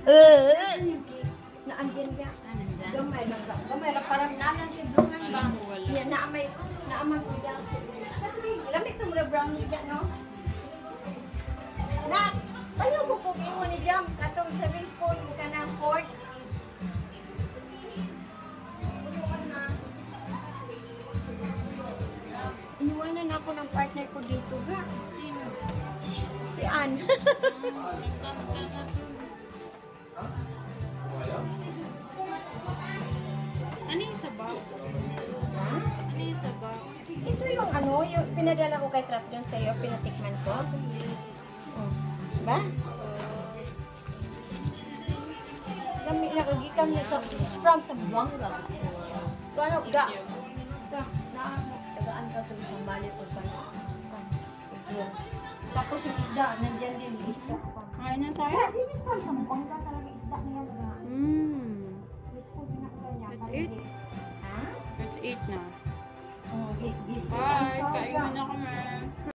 Nasaan yung cake? Naandyan ka. Nandyan? Gamay lang ka. Gamay lang. Parang nanan siya blungan ba? Alam ko wala. Yan, naaman ko dyan. Lamit itong brownies ka, no? Na, paano ko po mo ni Jam? Katong sa spoon mo ka ng fork. Iniwanan ako ng partner ko dito, ga. Sino? Si Ann. Ano yung sa box? Ano yung sa box? Ito yung ano, yung pinadala ko kay Trap doon sa'yo, pinatikman ko. Oh. Ba? Kami nakagikam niya sa, it's from Zamboanga. Ito ano, ga. Ito, tagaan ka ito isang bali ko pa. Ito. Tapos yung isda, nandyan din yung isda. Kain na tayo? Yeah, this is from Zamboanga talaga isda niya. This food na ko niya. Let's eat. Ha? Let's eat na. Oh, this Bye! Kain muna kami.